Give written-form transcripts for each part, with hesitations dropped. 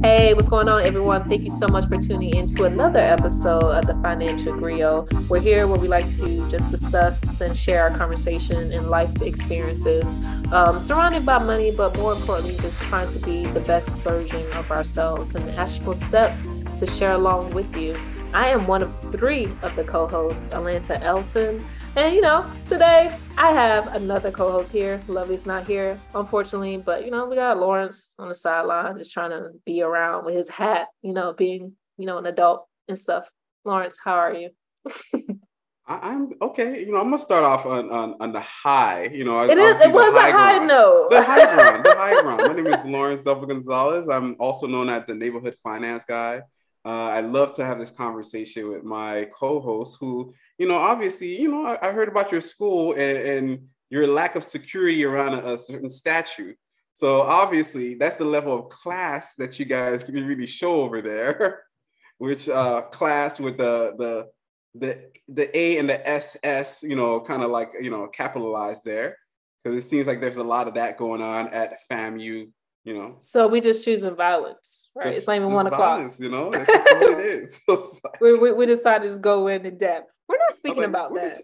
Hey, what's going on, everyone? Thank you so much for tuning in to another episode of the Financial Griot. We're here where we like to just discuss and share our conversation and life experiences surrounded by money, but more importantly, just trying to be the best version of ourselves and actionable steps to share along with you. I am one of three of the co-hosts, Alanta Elson. And, today I have another co-host here. Lovely's not here, unfortunately, but, we got Lawrence on the sideline just trying to be around with his hat, being, an adult and stuff. Lawrence, how are you? I'm okay. I'm gonna start off on the high. It was a high note. The high ground. My name is Lawrence Double Gonzalez. I'm also known as the neighborhood finance guy. I'd love to have this conversation with my co-host who, obviously, I heard about your school and your lack of security around a certain statue. So obviously that's the level of class that you guys can really show over there, which class with the A and the SS, kind of like, capitalized there. Because it seems like there's a lot of that going on at FAMU. So we just choosing violence, right? It's not even 1 o'clock. Violence, that's just what it is. we decided to just go in depth. We're not speaking about that.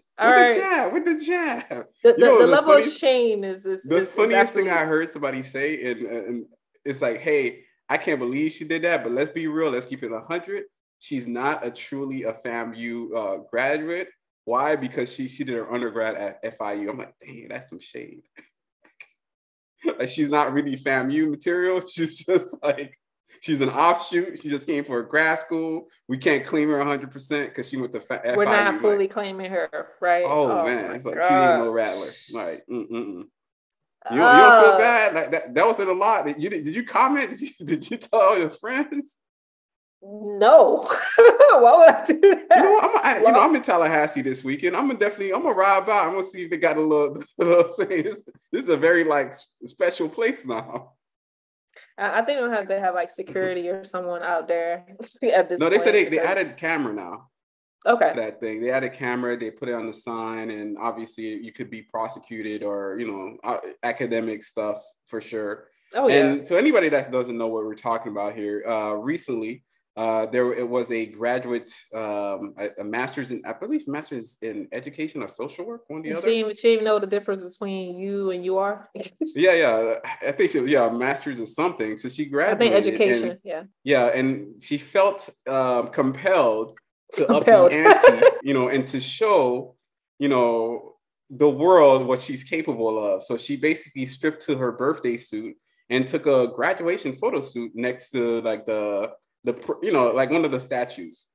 With the jab. The level of shame is the funniest thing I heard somebody say, and it's like, hey, I can't believe she did that, but let's be real. Let's keep it 100. She's not truly a FAMU graduate. Why? Because she did her undergrad at FIU. I'm like, dang, that's some shade. Like, she's not really FAMU material. She's just like, she's an offshoot. She just came for a grad school. We can't claim her 100% because she went to FIU. We're not fully claiming her, right? Oh man, it's like she ain't no rattler. Like, You don't feel bad? Like that wasn't a lot. Did you comment? Did you tell all your friends? No. Why would I do that? I'm in Tallahassee this weekend. I'm gonna ride by. I'm gonna see if they got a little saying this is a very special place now. I think they have security or someone out there at this. No, they said they added camera now. Okay. That thing. They added camera, they put it on the sign, and obviously you could be prosecuted or academic stuff for sure. Oh yeah. And so anybody that doesn't know what we're talking about here, recently it was a graduate, a master's in, I believe, master's in education or social work, one or the other. She even know the difference between you and you are. Yeah. I think a master's in something. So she graduated. I think education. Yeah, and she felt compelled to up the ante, and to show, the world what she's capable of. So she basically stripped to her birthday suit and took a graduation photo shoot next to one of the statues.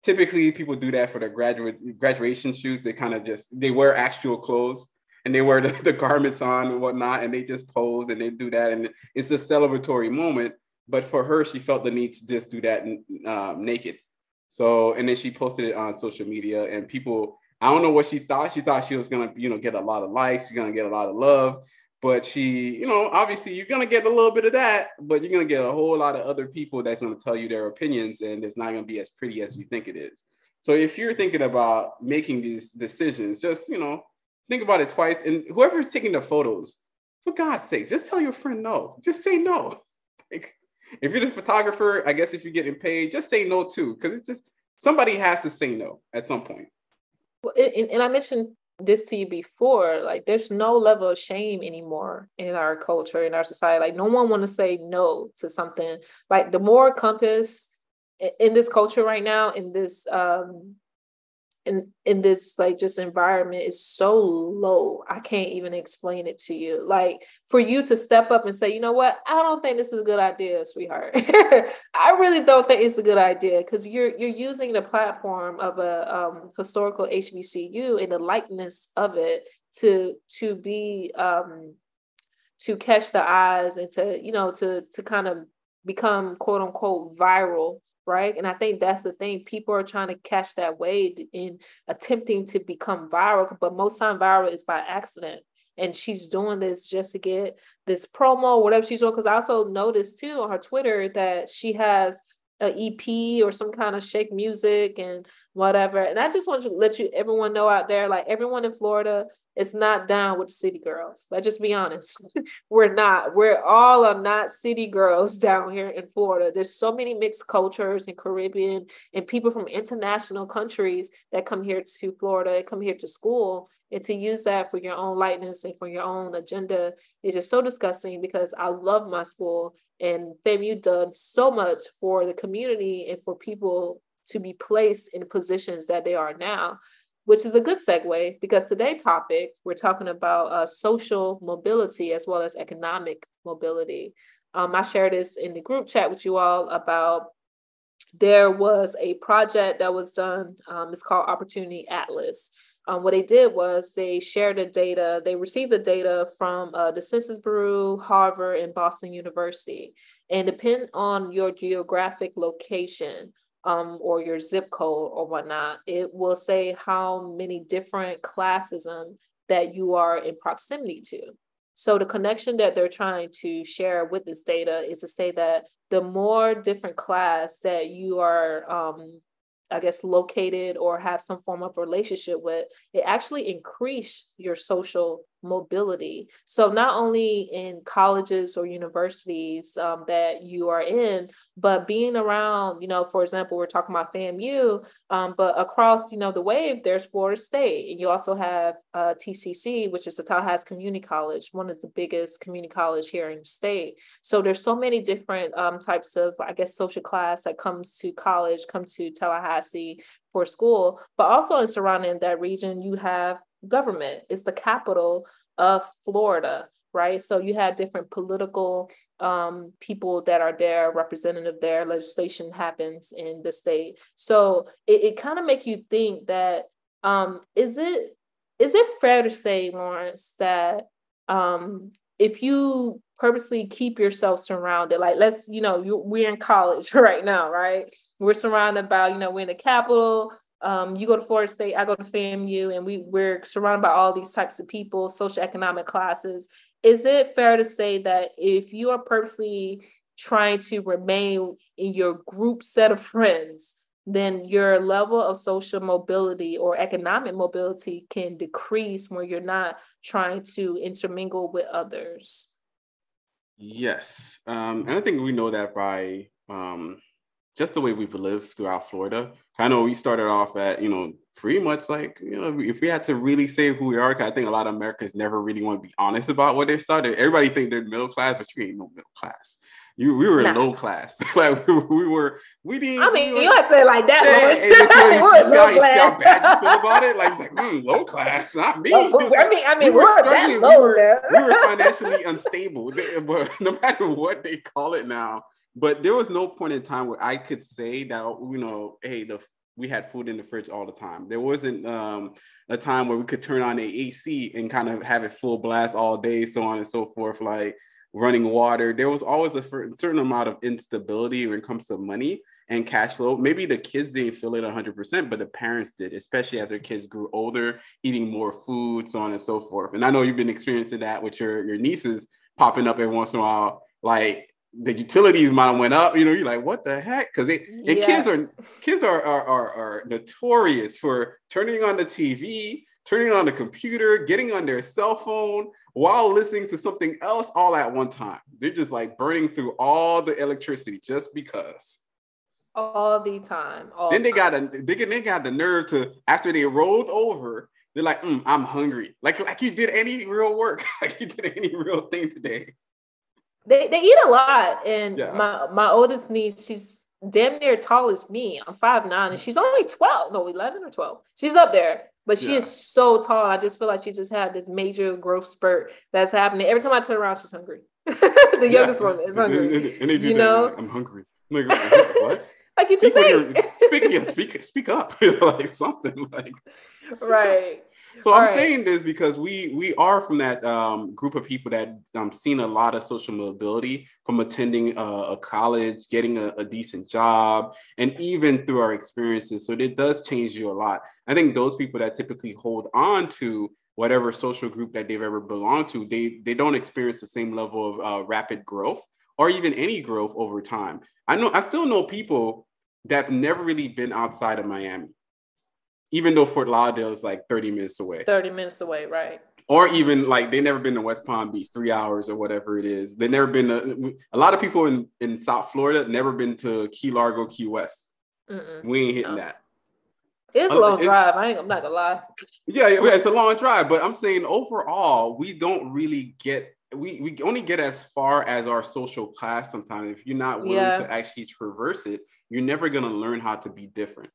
Typically people do that for their graduation shoots. They kind of they wear actual clothes and they wear the garments on and whatnot, and they just pose and they do that. And it's a celebratory moment. But for her, she felt the need to just do that naked. So, and then she posted it on social media, and people, I don't know what she thought. She thought she was going to, get a lot of likes. She's going to get a lot of love. But she, obviously you're going to get a little bit of that, but you're going to get a whole lot of other people that's going to tell you their opinions, and it's not going to be as pretty as you think it is. So if you're thinking about making these decisions, just, think about it twice. And whoever's taking the photos, for God's sake, just tell your friend no. Just say no. If you're the photographer, I guess if you're getting paid, just say no too, because it's just, somebody has to say no at some point. Well, and I mentioned this to you before, there's no level of shame anymore in our culture, in our society. No one want to say no to something. The moral compass in this culture right now, in this in this just environment is so low. I can't even explain it to you. For you to step up and say, you know what, I don't think this is a good idea, sweetheart. I really don't think it's a good idea, because you're using the platform of a historical HBCU and the likeness of it to be to catch the eyes and to kind of become quote unquote viral. Right. And I think that's the thing. People are trying to catch that wave in attempting to become viral. But most time viral is by accident. And she's doing this just to get this promo, whatever she's doing. Because I also noticed, too, on her Twitter that she has an EP or some kind of shake music and whatever. And I just want to let everyone know out there, everyone in Florida, is not down with city girls. Let's just be honest. We're not. We're all are not city girls down here in Florida. There's so many mixed cultures and Caribbean and people from international countries that come here to Florida and come here to school. And to use that for your own lightness and for your own agenda is just so disgusting, because I love my school. And fam, you've done so much for the community and for people to be placed in positions that they are now, which is a good segue, because today's topic, we're talking about social mobility as well as economic mobility. I shared this in the group chat with you all about there was a project that was done. It's called Opportunity Atlas. What they did was they shared the data. They received the data from the Census Bureau, Harvard, and Boston University. And depending on your geographic location or your zip code or whatnot, it will say how many different classism that you are in proximity to. So the connection that they're trying to share with this data is to say that the more different class that you are I guess, located or have some form of relationship with, it actually increase your social mobility. So not only in colleges or universities that you are in, but being around, for example, we're talking about FAMU, but across, the wave, there's Florida State. And you also have TCC, which is the Tallahassee Community College, one of the biggest community college here in the state. So there's so many different types of, I guess, social class that comes to college, come to Tallahassee for school, but also in surrounding that region, you have government. It's the capital of Florida, right? So you have different political people that are there, representative there, legislation happens in the state. So it kind of make you think that, is it fair to say, Lawrence, that if you purposely keep yourself surrounded, like we're in college right now, right? We're surrounded by, we're in the capital. You go to Florida State, I go to FAMU, and we're surrounded by all these types of people, socioeconomic classes. Is it fair to say that if you are purposely trying to remain in your group set of friends, then your level of social mobility or economic mobility can decrease when you're not trying to intermingle with others? Yes. And I think we know that by just the way we've lived throughout Florida. I know we started off at, pretty much like, if we had to really say who we are, because I think a lot of Americans never really want to be honest about what they started. Everybody think they're middle class, but you ain't no middle class. We were low class. Like we didn't. I mean, you have to say it like that, Lawrence. See how bad you feel about it? Like, it's like, low class, not me. I mean, we're that low there. We were financially unstable, but no matter what they call it now. But there was no point in time where I could say that, hey, we had food in the fridge all the time. There wasn't a time where we could turn on the AC and kind of have it full blast all day, so on and so forth, like running water. There was always a certain amount of instability when it comes to money and cash flow. Maybe the kids didn't feel it 100%, but the parents did, especially as their kids grew older, eating more food, so on and so forth. And I know you've been experiencing that with your nieces popping up every once in a while, like, the utilities might have went up, you're like, what the heck? Because kids are notorious for turning on the TV, turning on the computer, getting on their cell phone while listening to something else all at one time. They're just like burning through all the electricity just because. All the time. Then they got the nerve to, after they rolled over, they're like, I'm hungry. Like you did any real work, like you did any real thing today. They eat a lot, and my oldest niece, she's damn near tall as me. I'm 5'9", and she's only 11 or 12. She's up there, but she is so tall. I just feel like she just had this major growth spurt that's happening. Every time I turn around, she's hungry. The youngest one is hungry. And they do that. Like, I'm hungry. I'm like, what? Like you just say. Speak up. Like something like. Right. So I'm saying this because we are from that group of people that seen a lot of social mobility from attending a college, getting a decent job, and even through our experiences. So it does change you a lot. I think those people that typically hold on to whatever social group that they've ever belonged to, they don't experience the same level of rapid growth or even any growth over time. I still know people that have never really been outside of Miami, even though Fort Lauderdale is like 30 minutes away. 30 minutes away, right. Or even like they never been to West Palm Beach, 3 hours or whatever it is. They never been to, a lot of people in South Florida never been to Key Largo, Key West. We ain't hitting that. It's a long drive. I'm not gonna lie. Yeah, it's a long drive, but I'm saying overall, we don't really get, we only get as far as our social class sometimes. If you're not willing to actually traverse it, you're never gonna learn how to be different.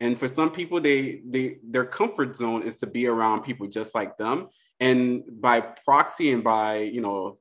And for some people, their comfort zone is to be around people just like them. And by proxy and by, you know,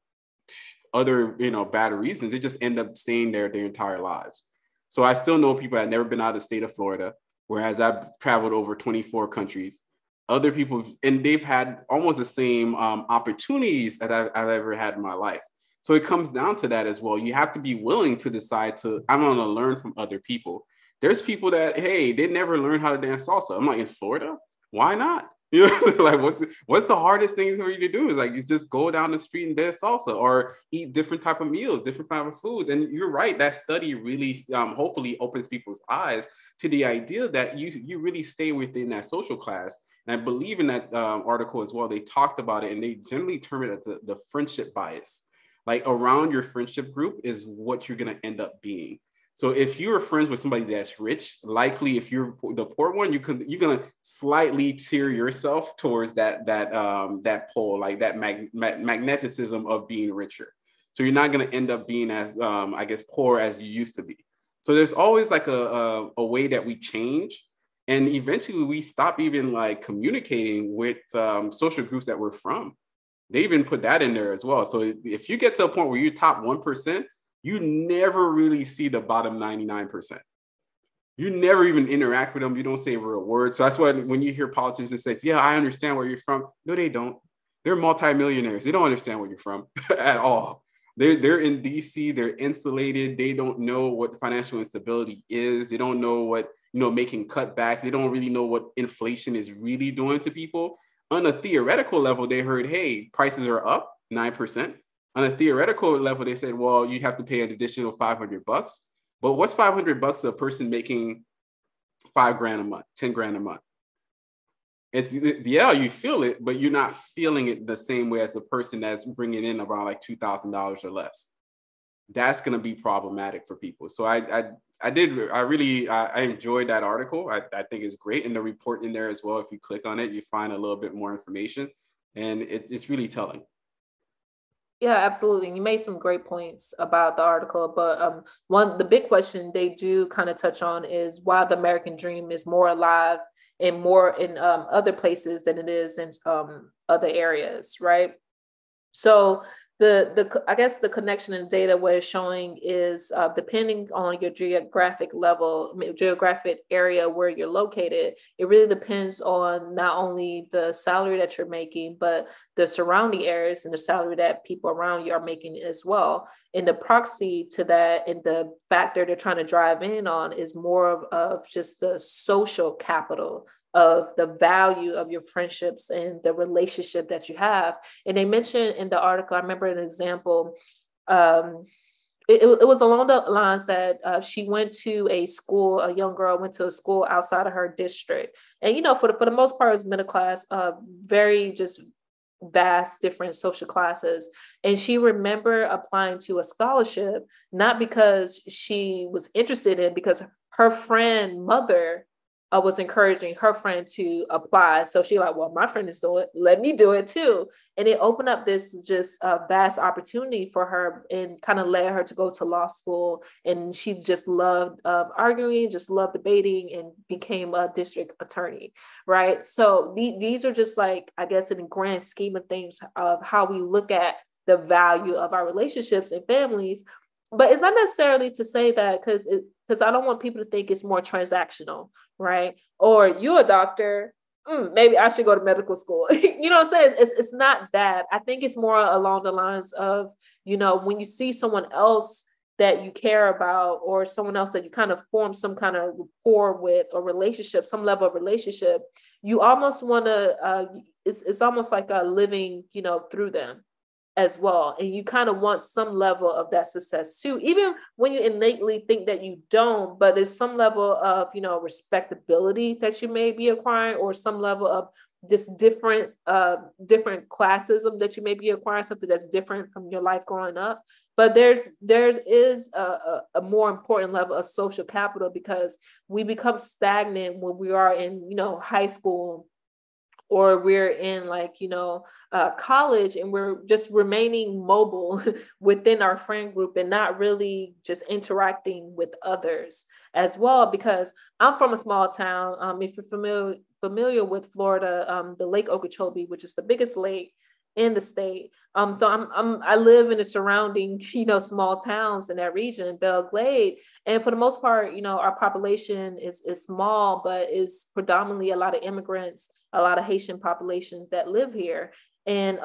other, you know, bad reasons, they just end up staying there their entire lives. So I still know people that have never been out of the state of Florida, whereas I've traveled over 24 countries. Other people, and they've had almost the same opportunities that I've ever had in my life. So it comes down to that as well. You have to be willing to decide to, I'm going to learn from other people. There's people that, hey, they never learned how to dance salsa. I'm like, in Florida? Why not? You know, like what's the hardest thing for you to do? Is like, you just go down the street and dance salsa or eat different type of meals, different type of foods. And you're right, that study really hopefully opens people's eyes to the idea that you really stay within that social class. And I believe in that article as well, they talked about it and they generally term it as the friendship bias. Like around your friendship group is what you're going to end up being. So if you're friends with somebody that's rich, likely if you're the poor one, you're gonna slightly tear yourself towards that pole, like that magnetism of being richer. So you're not gonna end up being as I guess poor as you used to be. So there's always like a way that we change, and eventually we stop even like communicating with social groups that we're from. They even put that in there as well. So if you get to a point where you're top 1%. You never really see the bottom 99%. You never even interact with them. You don't say a real word. So that's why when you hear politicians say, yeah, I understand where you're from. No, they don't. They're multimillionaires. They don't understand where you're from at all. They're in DC. They're insulated. They don't know what financial instability is. They don't know what, you know, making cutbacks. They don't really know what inflation is really doing to people. On a theoretical level, they heard, hey, prices are up 9%. On a theoretical level, they said, well, you have to pay an additional $500. But what's $500 to a person making $5,000 a month, $10,000 a month? It's, yeah, you feel it, but you're not feeling it the same way as a person that's bringing in around like $2,000 or less. That's going to be problematic for people. So I really enjoyed that article. I think it's great. And the report in there as well, if you click on it, you find a little bit more information, and it's really telling. Yeah, absolutely. You made some great points about the article, but the big question they do kind of touch on is why the American dream is more alive and more in other places than it is in other areas, right? So I guess the connection and data what it's showing is depending on your geographic area where you're located, it really depends on not only the salary that you're making, but the surrounding areas and the salary that people around you are making as well. And the proxy to that and the factor they're trying to drive in on is more of just the social capital of the value of your friendships and the relationship that you have. And they mentioned in the article, I remember an example, it was along the lines that she went to a young girl went to a school outside of her district. And, you know, for the most part, it's middle class, very just vast different social classes. And she remembered applying to a scholarship, not because she was interested in, because her friend mother was encouraging her friend to apply. So she like, well, my friend is doing it, let me do it too. And it opened up this just vast opportunity for her and kind of led her to go to law school. And she just loved arguing, just loved debating, and became a district attorney, right? So these are just like, I guess, in the grand scheme of things of how we look at the value of our relationships and families. But it's not necessarily to say that because I don't want people to think it's more transactional, right? Or you're a doctor, maybe I should go to medical school. You know what I'm saying? It's not that. I think it's more along the lines of, you know, when you see someone else that you care about or someone else that you kind of form some kind of rapport with or relationship, some level of relationship, you almost want to, it's almost like a living, you know, through them as well. And you kind of want some level of that success too, even when you innately think that you don't, but there's some level of, you know, respectability that you may be acquiring or some level of just different classism that you may be acquiring, something that's different from your life growing up. But there is a more important level of social capital, because we become stagnant when we are in, high school, or we're in college, and we're just remaining mobile within our friend group and not really just interacting with others as well. Because I'm from a small town. If you're familiar with Florida, the Lake Okeechobee, which is the biggest lake in the state. So I live in the surrounding, small towns in that region, Belle Glade. And for the most part, our population is small, but is predominantly a lot of immigrants, a lot of Haitian populations that live here. And,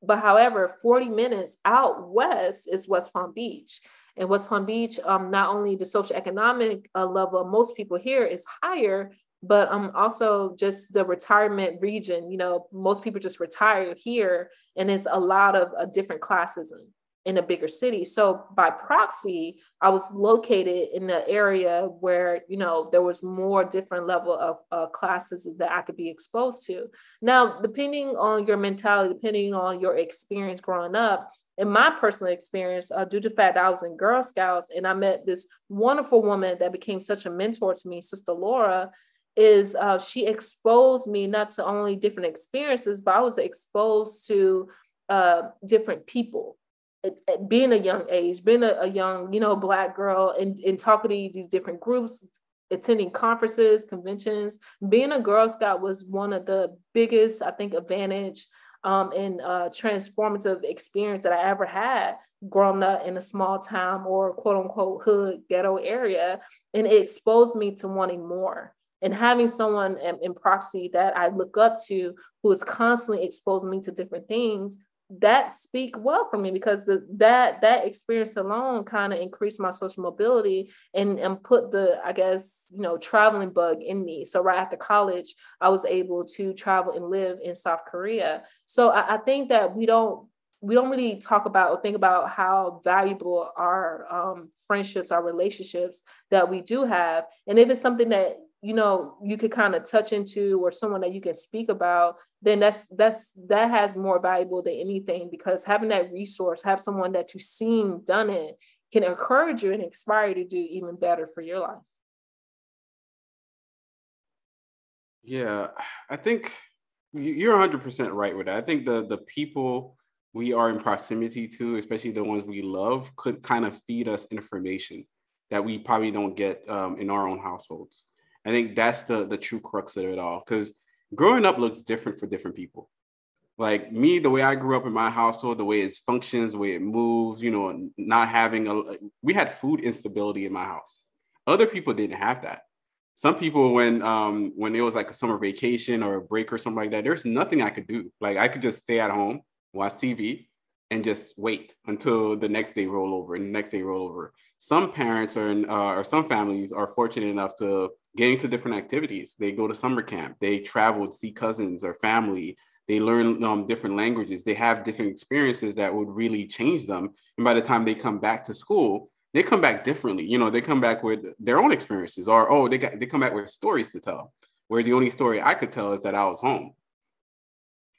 but however, 40 minutes out west is West Palm Beach. And West Palm Beach, not only the socioeconomic level of most people here is higher, but also just the retirement region. Most people just retire here, and it's a lot of different classism in a bigger city. So by proxy, I was located in the area where, there was more different level of classes that I could be exposed to. Now, depending on your mentality, depending on your experience growing up, in my personal experience, due to the fact that I was in Girl Scouts and I met this wonderful woman that became such a mentor to me, Sister Laura, is she exposed me not to only different experiences, but I was exposed to different people at being a young age, being a young, Black girl, and talking to these different groups, attending conferences, conventions. Being a Girl Scout was one of the biggest, I think, advantage and transformative experience that I ever had growing up in a small town or quote unquote hood ghetto area. And it exposed me to wanting more. And having someone in proxy that I look up to, who is constantly exposing me to different things, that speak well for me, because that experience alone kind of increased my social mobility and put the, I guess, traveling bug in me. So right after college, I was able to travel and live in South Korea. So I think that we don't really talk about or think about how valuable our friendships, our relationships that we do have. And if it's something that you could kind of touch into, or someone that you can speak about, then that has more valuable than anything, because having that resource, have someone that you've seen done it, can encourage you and inspire you to do even better for your life. Yeah, I think you're 100% right with that. I think the people we are in proximity to, especially the ones we love, could kind of feed us information that we probably don't get in our own households. I think that's the true crux of it all, because growing up looks different for different people. Like me, the way I grew up in my household, the way it functions, the way it moves, not having we had food instability in my house. Other people didn't have that. Some people, when it was like a summer vacation or a break or something like that, there's nothing I could do. Like I could just stay at home, watch TV, and just wait until the next day roll over and the next day roll over. Some parents or some families are fortunate enough to get into different activities. They go to summer camp, they travel to see cousins or family, they learn different languages, they have different experiences that would really change them. And by the time they come back to school, they come back differently. They come back with their own experiences, or they come back with stories to tell, where the only story I could tell is that I was home.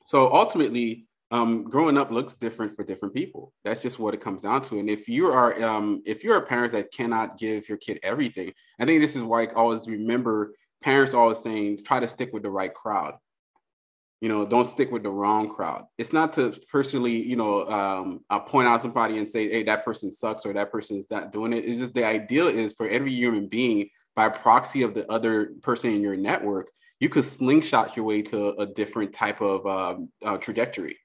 So ultimately, growing up looks different for different people. That's just what it comes down to. And if you're a parent that cannot give your kid everything, I think this is why I always remember parents always saying, try to stick with the right crowd. Don't stick with the wrong crowd. It's not to personally, point out somebody and say, hey, that person sucks or that person is not doing it. It's just the ideal is for every human being, by proxy of the other person in your network, you could slingshot your way to a different type of trajectory.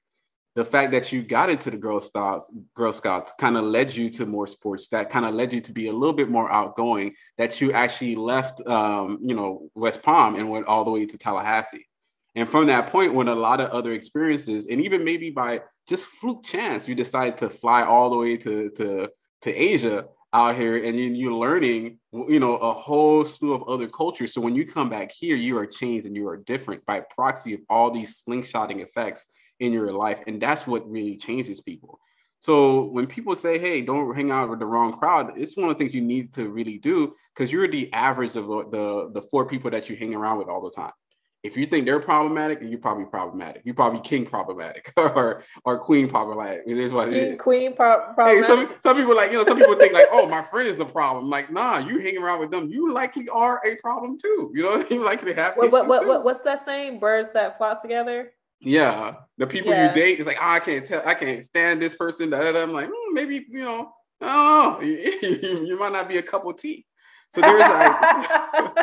The fact that you got into the Girl Scouts kind of led you to more sports, that kind of led you to be a little bit more outgoing, that you actually left, West Palm and went all the way to Tallahassee. And from that point, when a lot of other experiences, and even maybe by just fluke chance, you decide to fly all the way to Asia out here, and you're learning, a whole slew of other cultures. So when you come back here, you are changed and you are different by proxy of all these slingshotting effects in your life. And that's what really changes people. So when people say, hey, don't hang out with the wrong crowd, it's one of the things you need to really do, because you're the average of the four people that you hang around with all the time. If you think they're problematic, you're probably problematic. You're probably king problematic or queen problematic. It is what it is. Queen Hey, problematic. some people like, some people think like, oh, my friend is the problem. Like, nah, you hanging around with them, you likely are a problem too. You likely have issues too. What's that saying? Birds that flock together. Yeah, the people you date is like, oh, I can't stand this person. I'm like, maybe oh, you might not be a cup of tea. So there's like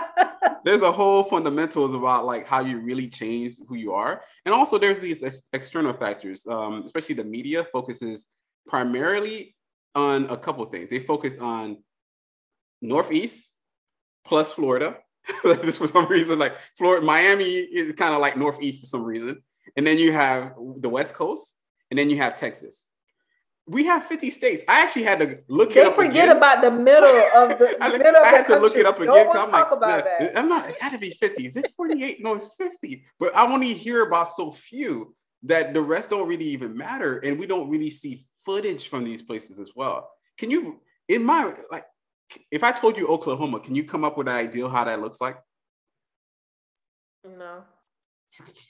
there's a whole fundamentals about like how you really change who you are, and also there's these external factors. Especially the media focuses primarily on a couple of things. They focus on Northeast plus Florida. This for some reason, like Florida, Miami is kind of like Northeast for some reason. And then you have the West Coast, and then you have Texas. We have 50 states. I actually had to look it up again. They forget about the middle of the middle I had to look it up again. No one talk about that. I'm not, it had to be 50. Is it 48? No, it's 50. But I only hear about so few that the rest don't really even matter. And we don't really see footage from these places as well. Can you, if I told you Oklahoma, can you come up with an idea how that looks like? No.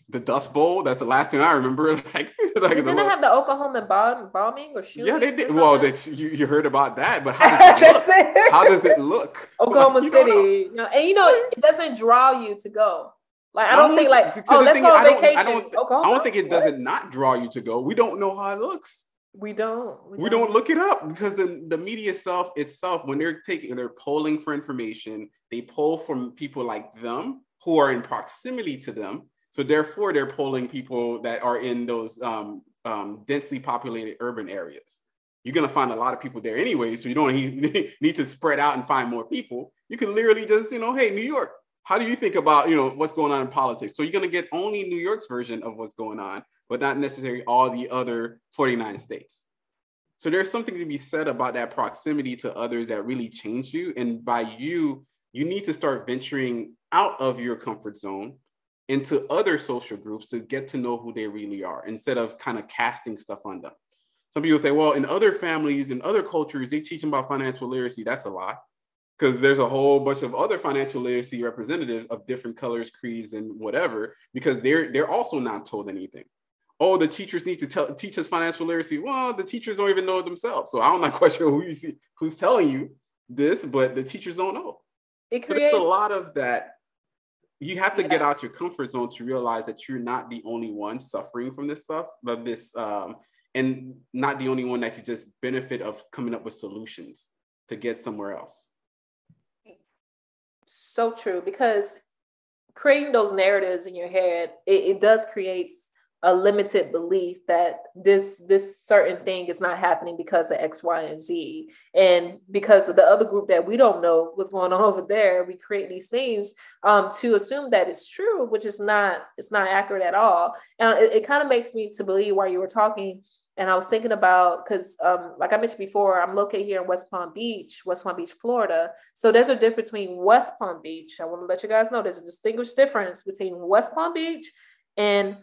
The Dust Bowl. That's the last thing I remember. Didn't they have the Oklahoma bombing or shooting? Yeah, they did. Well, you heard about that, but how does it look? How does it look? Oklahoma City. And it doesn't draw you to go. Like I don't think like let's go on vacation. I don't think it doesn't not draw you to go. We don't know how it looks. We don't look it up because the media itself, when they're polling for information, they poll from people like them who are in proximity to them. So therefore, they're polling people that are in those densely populated urban areas. You're going to find a lot of people there anyway, so you don't need to spread out and find more people. You can literally just, hey, New York, how do you think about, what's going on in politics? So you're going to get only New York's version of what's going on, but not necessarily all the other 49 states. So there's something to be said about that proximity to others that really change you. And by you need to start venturing out of your comfort zone into other social groups to get to know who they really are instead of kind of casting stuff on them. Some people say, well, in other families, in other cultures, they teach them about financial literacy. That's a lie, because there's a whole bunch of other financial literacy representative of different colors, creeds, and whatever, because they're also not told anything. Oh, the teachers need to teach us financial literacy. Well, the teachers don't even know it themselves. So I'm not quite sure who's telling you this, but the teachers don't know. So there's a lot of that. You have to get out your comfort zone to realize that you're not the only one suffering from this stuff, but and not the only one that could just benefit of coming up with solutions to get somewhere else. So true, because creating those narratives in your head, it does create a limited belief that this certain thing is not happening because of X, Y, and Z. And because of the other group that we don't know what's going on over there, we create these things to assume that it's true, which is not accurate at all. And it kind of makes me to believe while you were talking, and I was thinking about, because like I mentioned before, I'm located here in West Palm Beach, Florida. So there's a difference between West Palm Beach. I want to let you guys know there's a distinguished difference between West Palm Beach and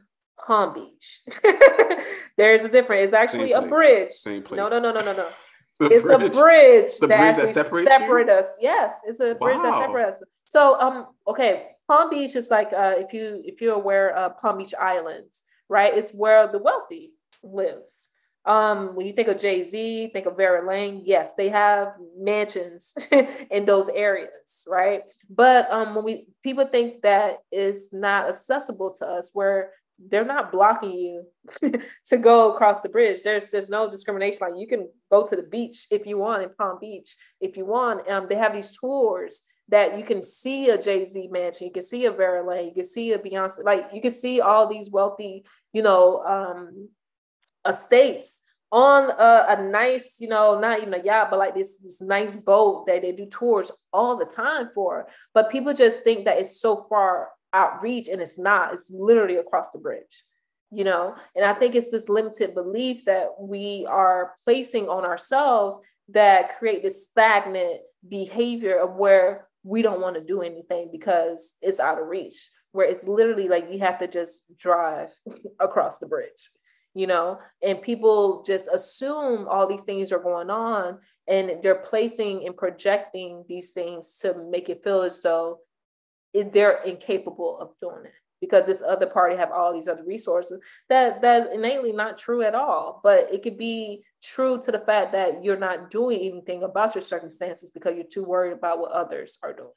Palm Beach. There's a difference. It's actually a bridge. Same place. No. It's a bridge that actually separates us. Yes, it's a bridge that separates us. So, okay, Palm Beach is like if you're aware of Palm Beach Islands, right? It's where the wealthy lives. When you think of Jay-Z, think of Vera Lane. Yes, they have mansions in those areas, right? But when people think that it's not accessible to us, where they're not blocking you to go across the bridge. There's no discrimination. Like you can go to the beach if you want in Palm Beach. If you want, they have these tours that you can see a Jay-Z mansion. You can see a Vera Lane. You can see a Beyonce. Like you can see all these wealthy, estates on a nice, not even a yacht, but like this nice boat that they do tours all the time for. But people just think that it's so far outreach, and it's not. It's literally across the bridge, and I think it's this limited belief that we are placing on ourselves that create this stagnant behavior of where we don't want to do anything because it's out of reach, where it's literally like you have to just drive across the bridge, and people just assume all these things are going on, and they're placing and projecting these things to make it feel as though they're incapable of doing it because this other party have all these other resources. That's innately not true at all. But it could be true to the fact that you're not doing anything about your circumstances because you're too worried about what others are doing.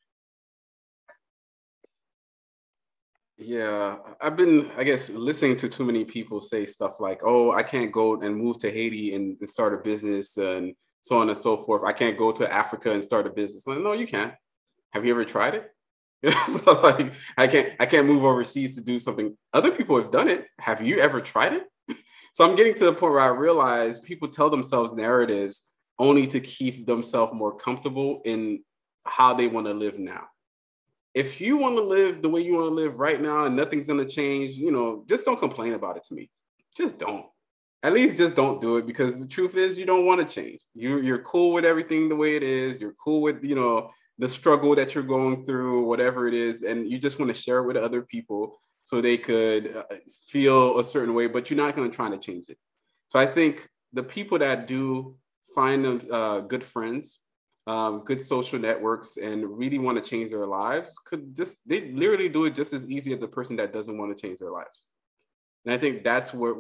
Yeah, I've been, I guess, listening to too many people say stuff like, oh, I can't go and move to Haiti and start a business and so on and so forth. I can't go to Africa and start a business. Like, no, you can't. Have you ever tried it? So like, I can't move overseas to do something. Other people have done it. Have you ever tried it? So I'm getting to the point where I realize people tell themselves narratives only to keep themselves more comfortable in how they want to live now. If you want to live the way you want to live right now and nothing's going to change, just don't complain about it to me. Just don't. At least just don't do it, because the truth is you don't want to change. You're cool with everything the way it is. You're cool with, the struggle that you're going through, whatever it is. And you just want to share it with other people so they could feel a certain way, but you're not going to try to change it. So I think the people that do find good friends, good social networks, and really want to change their lives they literally do it just as easy as the person that doesn't want to change their lives. And I think that's what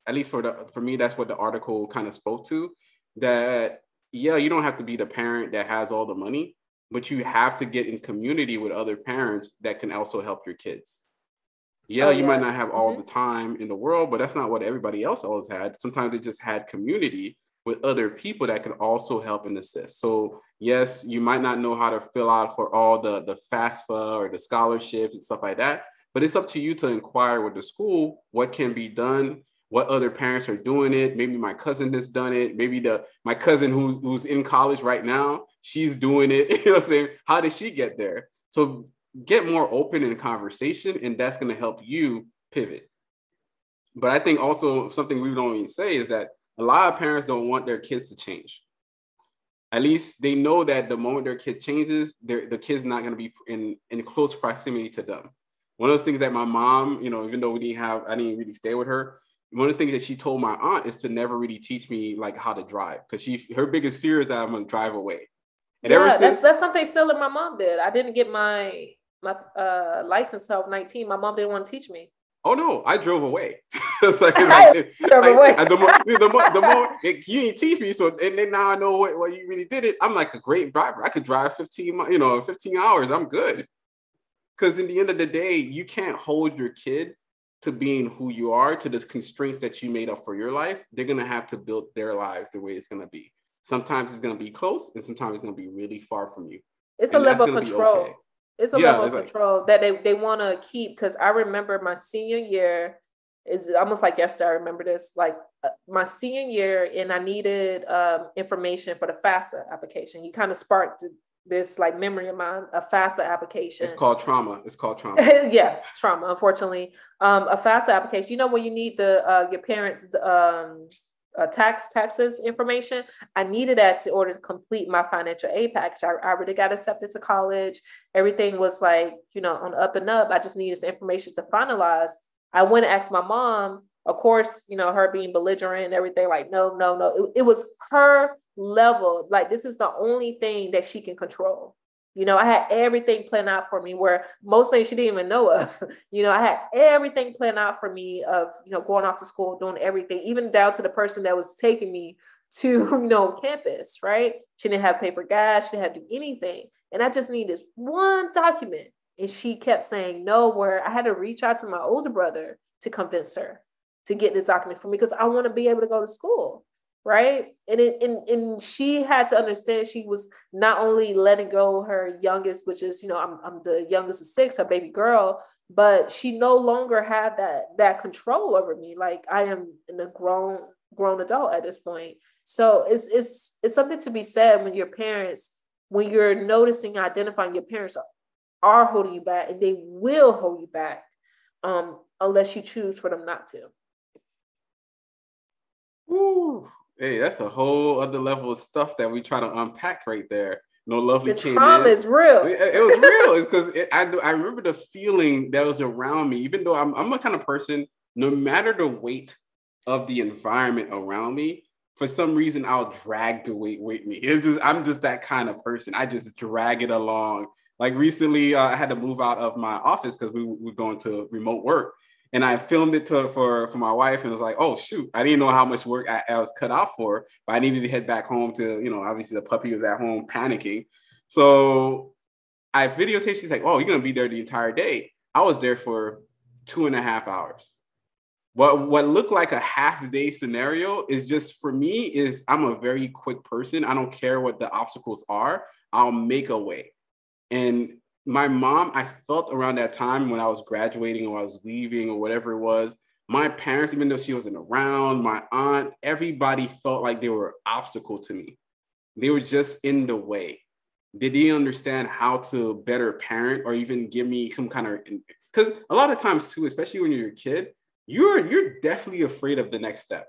at least for me, that's what the article kind of spoke to, that, yeah, you don't have to be the parent that has all the money, but you have to get in community with other parents that can also help your kids. Yeah, you might not have all the time in the world, but that's not what everybody else always had. Sometimes they just had community with other people that can also help and assist. So yes, you might not know how to fill out for all the FAFSA or the scholarships and stuff like that, but it's up to you to inquire with the school what can be done, what other parents are doing it. Maybe my cousin has done it. Maybe my cousin who's in college right now, she's doing it. You know what I'm saying? How did she get there? So get more open in conversation, and that's going to help you pivot. But I think also something we don't even say is that a lot of parents don't want their kids to change. At least they know that the moment their kid changes, the kid's not going to be in close proximity to them. One of those things that my mom, even though I didn't really stay with her, one of the things that she told my aunt is to never really teach me like how to drive, because her biggest fear is that I'm going to drive away. And that's something similar my mom did. I didn't get my license until I was 19. My mom didn't want to teach me. Oh no, I drove away. The more you didn't teach me, so and then now I know what you really did it. I'm like a great driver. I could drive 15 hours. I'm good. Because in the end of the day, you can't hold your kid to being who you are, to the constraints that you made up for your life. They're gonna have to build their lives the way it's gonna be. Sometimes it's gonna be close, and sometimes it's gonna be really far from you. It's a level of control. Okay. It's a level of control that they want to keep. Because I remember my senior year, is almost like yesterday. I remember this, like my senior year, and I needed information for the FAFSA application. You kind of sparked this like memory of mine, a FAFSA application. It's called trauma. Yeah, it's trauma, unfortunately. A FAFSA application, where you need your parents' taxes information. I needed that in order to complete my financial aid package. I already got accepted to college. Everything was like, on the up and up. I just needed some information to finalize. I went and asked my mom, of course, her being belligerent and everything, like, no. It was her level. Like, this is the only thing that she can control. I had everything planned out for me, where most things she didn't even know of. I had everything planned out for me of, going off to school, doing everything, even down to the person that was taking me to, campus, right? She didn't have to pay for gas. She didn't have to do anything. And I just needed this one document. And she kept saying no, where I had to reach out to my older brother to convince her to get this document for me, because I want to be able to go to school. Right. And she had to understand she was not only letting go her youngest, which is, I'm the youngest of 6, her baby girl, but she no longer had that control over me. Like, I am a grown adult at this point. So it's something to be said when you're noticing, identifying your parents are holding you back, and they will hold you back unless you choose for them not to. Woo. Hey, that's a whole other level of stuff that we try to unpack right there. Lovely the trauma is real. It was real. It's because I remember the feeling that was around me, even though I'm a kind of person, no matter the weight of the environment around me, for some reason, I'll drag the weight with me. I'm just that kind of person. I just drag it along. Like recently, I had to move out of my office because we were going to remote work. And I filmed it for my wife, and it was like, oh, shoot, I didn't know how much work I was cut out for, but I needed to head back home to, obviously the puppy was at home panicking. So I videotaped, she's like, oh, you're going to be there the entire day. I was there for 2.5 hours. What looked like a half day scenario is just, for me, is I'm a very quick person. I don't care what the obstacles are. I'll make a way. And my mom, I felt around that time when I was graduating or I was leaving or whatever it was, my parents, even though she wasn't around, my aunt, everybody felt like they were an obstacle to me. They were just in the way. They didn't understand how to better parent or even give me some kind of, because a lot of times too, especially when you're a kid, you're definitely afraid of the next step.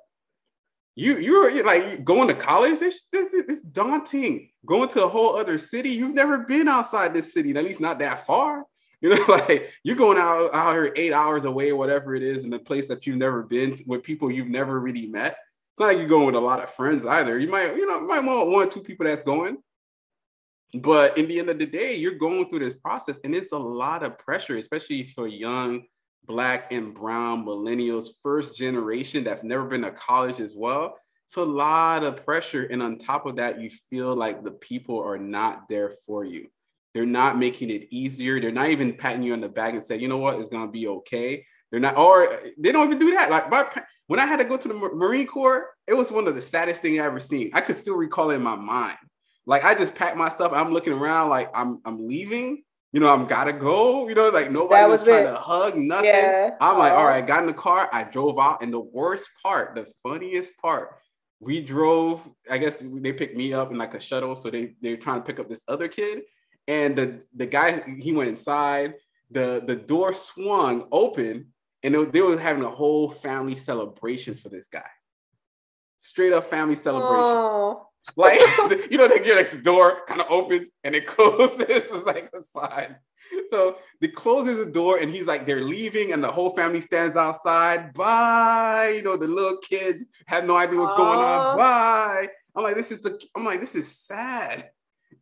You're like going to college. It's daunting. Going to a whole other city. You've never been outside this city, at least not that far. Like you're going out here 8 hours away or whatever it is in a place that you've never been with people you've never really met. It's not like you're going with a lot of friends either. You might want one or two people that's going. But in the end of the day, you're going through this process, and it's a lot of pressure, especially for young Black and brown millennials, first generation that's never been to college as well. It's a lot of pressure. And on top of that, you feel like the people are not there for you. They're not making it easier. They're not even patting you on the back and say, you know what, it's going to be okay. They're not, or they don't even do that. Like when I had to go to the Marine Corps, it was one of the saddest things I ever seen. I could still recall it in my mind. Like I just packed my stuff. I'm looking around like I'm leaving. I'm gotta go, like nobody was trying to hug, nothing. Yeah. I'm like, all right, got in the car. I drove out. And the worst part, the funniest part, we drove, I guess they picked me up in like a shuttle. So they're trying to pick up this other kid. And the guy, he went inside, the door swung open, and they were having a whole family celebration for this guy. Straight up family celebration. Oh. Like, they get like the door kind of opens and it closes. It's like the side. So they closes the door and he's like, they're leaving and the whole family stands outside. Bye. The little kids have no idea what's going on. Bye. I'm like, this is sad.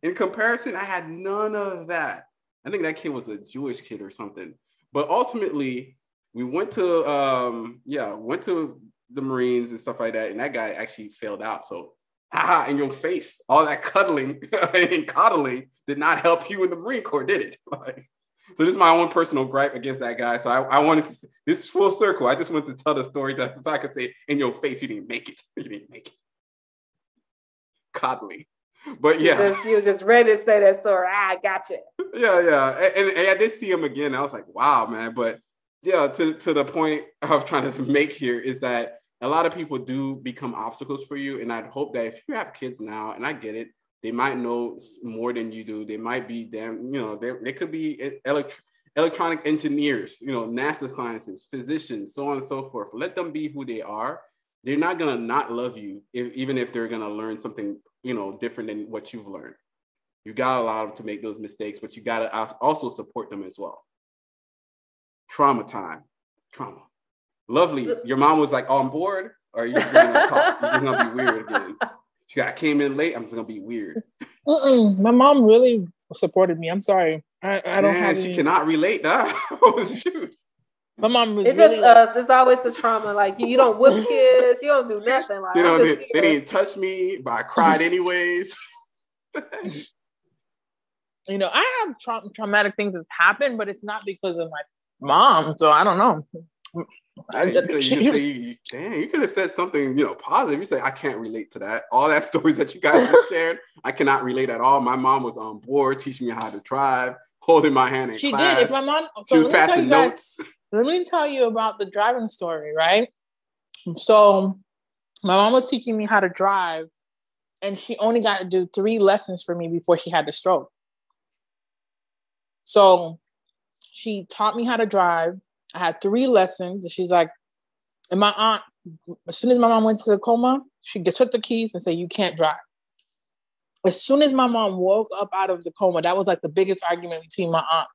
In comparison, I had none of that. I think that kid was a Jewish kid or something. But ultimately, we went to the Marines and stuff like that. And that guy actually failed out. So in your face, all that cuddling and coddling did not help you in the Marine Corps, did it? So this is my own personal gripe against that guy. So I wanted to, this is full circle. I just wanted to tell the story so I could say, in your face, you didn't make it. You didn't make it. Coddling. But yeah. You was just ready to say that story. I got you. Yeah. And I did see him again. I was like, wow, man. But yeah, to the point I'm trying to make here is that a lot of people do become obstacles for you. And I'd hope that if you have kids now, and I get it, they might know more than you do. They might be they could be electronic engineers, NASA scientists, physicians, so on and so forth. Let them be who they are. They're not going to not love you, even if they're going to learn something, different than what you've learned. You got to allow them to make those mistakes, but you got to also support them as well. Trauma time. Trauma. Lovely. Your mom was like on board, or are you just gonna talk? You're just gonna be weird again. I came in late. I'm just gonna be weird. My mom really supported me. I'm sorry. I don't have. She cannot relate that. Oh shoot. My mom was. It's really just us. It's always the trauma. Like you don't whip kids. You don't do nothing. Like they didn't touch me, but I cried anyways. I have traumatic things that happen, but it's not because of my mom. So I don't know. You could have said something, positive. You say, I can't relate to that. All that stories that you guys just shared, I cannot relate at all. My mom was on board, teaching me how to drive, holding my hand in class. She did. If my mom, she was passing notes. Let me tell you about the driving story, right? So my mom was teaching me how to drive, and she only got to do 3 lessons for me before she had the stroke. So she taught me how to drive. I had 3 lessons, and she's like, and my aunt, as soon as my mom went to the coma, she took the keys and said, you can't drive. As soon as my mom woke up out of the coma, that was like the biggest argument between my aunt.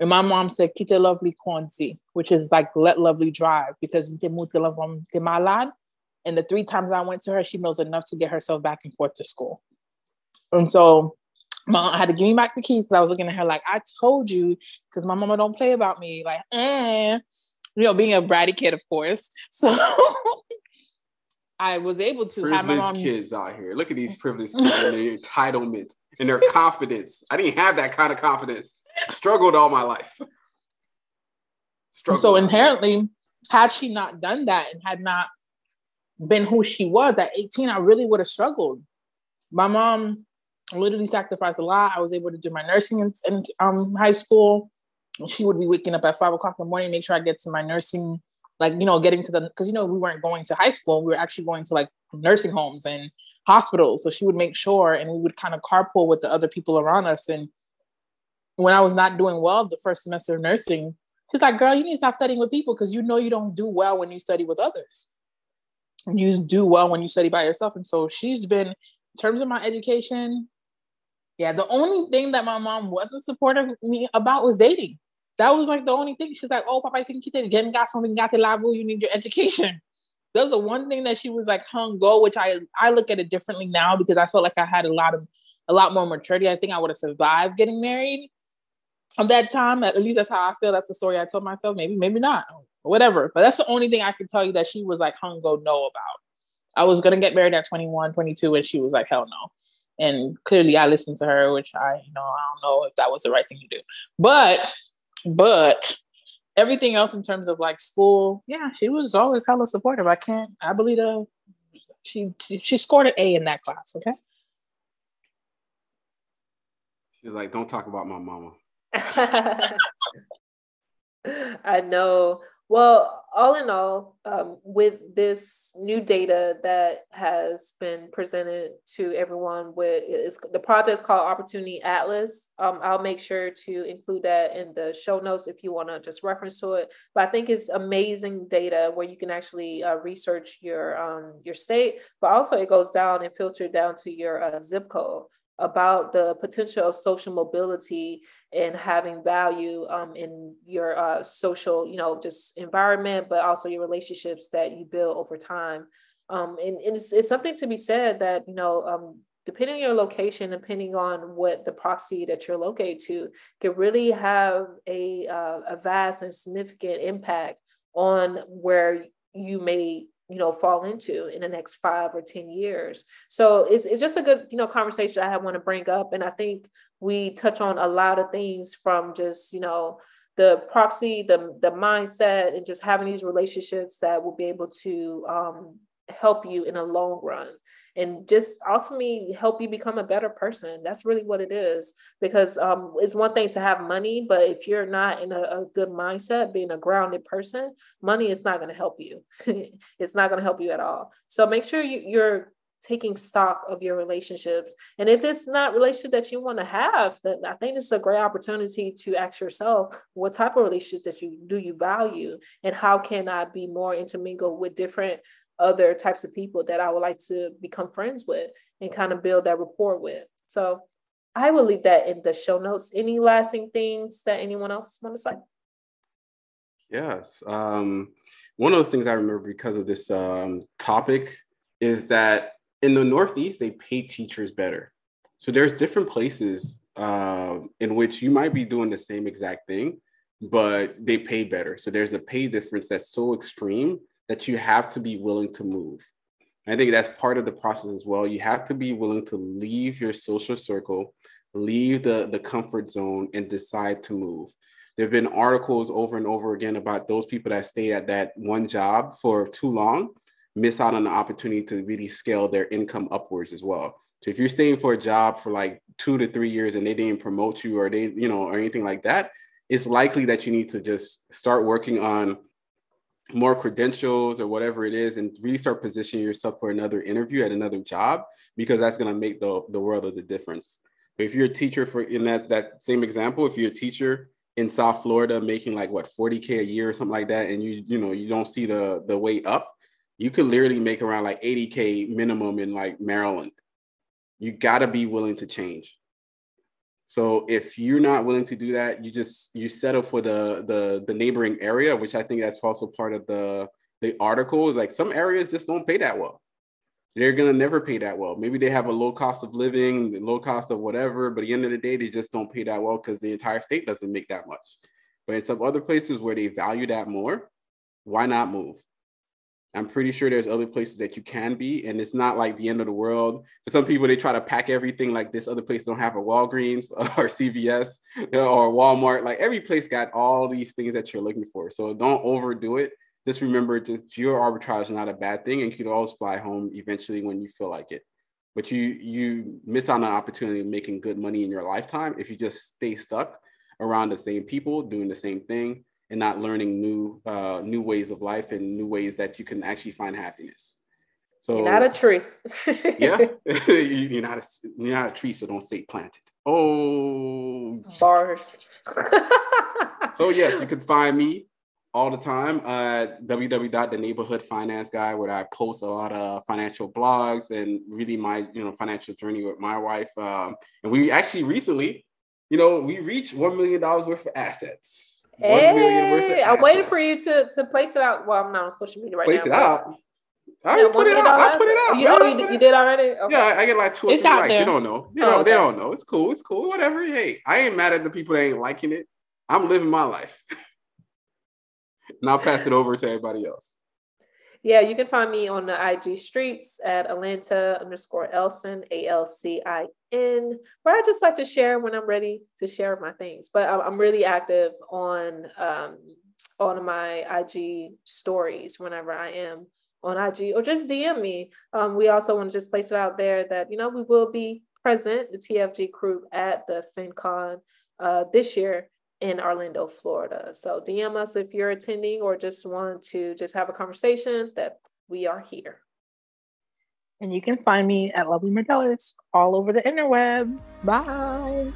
And my mom said, Kite lovely konsi, which is like, let lovely drive, because and the 3 times I went to her, she knows enough to get herself back and forth to school. And so I had to give me back the keys because I was looking at her like, I told you, because my mama don't play about me. Like, being a bratty kid, of course. So I was able to have my mom. Kids out here. Look at these privileged kids and their entitlement and their confidence. I didn't have that kind of confidence. Struggled all my life. So inherently, had she not done that and had not been who she was at 18, I really would have struggled. My mom literally sacrificed a lot. I was able to do my nursing in high school. She would be waking up at 5 o'clock in the morning, make sure I get to my nursing, getting to because, we weren't going to high school. We were actually going to nursing homes and hospitals. So she would make sure, and we would kind of carpool with the other people around us. And when I was not doing well the first semester of nursing, she's like, girl, you need to stop studying with people because you don't do well when you study with others. You do well when you study by yourself. And so she's been, in terms of my education, the only thing that my mom wasn't supportive of me about was dating. That was the only thing. She's like, oh, Papa, if you got something, got the labu, you need your education. That was the one thing that she was hung go, which I look at it differently now because I felt like I had a lot more maturity. I think I would have survived getting married at that time. At least that's how I feel. That's the story I told myself. Maybe not, whatever. But that's the only thing I can tell you that she was hung go no about. I was going to get married at 21, 22, and she was like, hell no. And clearly I listened to her, which I don't know if that was the right thing to do. But everything else in terms of school, she was always hella supportive. I believe she scored an A in that class, okay? She's like, don't talk about my mama. I know. Well, all in all, with this new data that has been presented to everyone, the project is called Opportunity Atlas. I'll make sure to include that in the show notes if you want to just reference to it. But I think it's amazing data where you can actually research your state, but also it goes down and filter down to your zip code about the potential of social mobility and having value in your social, just environment, but also your relationships that you build over time. And it's something to be said that, depending on your location, depending on what the proxy that you're located to, can really have a vast and significant impact on where you may fall into in the next 5 or 10 years. So it's just a good, conversation I want to bring up. And I think we touch on a lot of things from just, the proxy, the mindset, and just having these relationships that will be able to help you in the long run and just ultimately help you become a better person. That's really what it is, because it's one thing to have money, but if you're not in a good mindset, being a grounded person, money is not going to help you. It's not going to help you at all. So make sure you're taking stock of your relationships. And if it's not relationship that you want to have, then I think it's a great opportunity to ask yourself, what type of relationship that you value, and how can I be more intermingled with different other types of people that I would like to become friends with and kind of build that rapport with. So I will leave that in the show notes. Any lasting things that anyone else want to say? Yes. One of those things I remember because of this topic is that in the Northeast, they pay teachers better. So there's different places in which you might be doing the same exact thing, but they pay better. So there's a pay difference that's so extreme that you have to be willing to move. I think that's part of the process as well. You have to be willing to leave your social circle, leave the comfort zone, and decide to move. There have been articles over and over again about those people that stay at that one job for too long, miss out on the opportunity to really scale their income upwards as well. So if you're staying for a job for 2 to 3 years and they didn't promote you or or anything like that, it's likely that you need to just start working on more credentials or whatever it is and really start positioning yourself for another interview at another job, because that's going to make the world of the difference. But if you're a teacher, in that same example, if you're a teacher in South Florida making $40K a year or something like that, and you don't see the way up, you could literally make around $80K minimum in Maryland. You got to be willing to change. So if you're not willing to do that, you settle for the neighboring area, which I think that's also part of the article, is some areas just don't pay that well. they're going to never pay that well. Maybe they have a low cost of living, low cost of whatever, but at the end of the day, they just don't pay that well because the entire state doesn't make that much. But in some other places where they value that more, why not move? I'm pretty sure there's other places that you can be, and it's not like the end of the world. For some people, they try to pack everything like this other place don't have a Walgreens or CVS or Walmart. Like every place got all these things that you're looking for. So don't overdo it. Just remember, just geo arbitrage is not a bad thing, and you can always fly home eventually when you feel like it. But you miss out on an opportunity of making good money in your lifetime if you just stay stuck around the same people doing the same thing and not learning new ways of life and new ways that you can actually find happiness. So you're not a tree. Yeah, you're not a tree, so don't stay planted. Oh, bars. So yes, you can find me all the time at www.theneighborhoodfinanceguy, where I post a lot of financial blogs and really my financial journey with my wife. And we actually recently, we reached $1 million worth of assets. $1 million worth of assets. I'm waiting for you to place it out. Well, I'm not on social media right now. Place it out. I put it out. I put it out. You did already? Okay. Yeah, I get like 2 or 3 likes. They don't know. They don't know. It's cool. It's cool. Whatever. Hey, I ain't mad at the people that ain't liking it. I'm living my life. And I'll pass it over to everybody else. Yeah, you can find me on the IG streets at Atlanta_Elson, ALCIN, where I just like to share when I'm ready to share my things. But I'm really active on my IG stories whenever I am on IG, or just DM me. We also want to just place it out there that, we will be present, the TFG crew, at the FinCon this year in Orlando, Florida. So DM us if you're attending or just want to just have a conversation, that we are here. And you can find me at Lovely Mardellis all over the interwebs. Bye.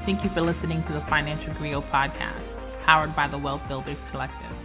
Thank you for listening to the Financial Griot podcast, powered by the Wealth Builders Collective.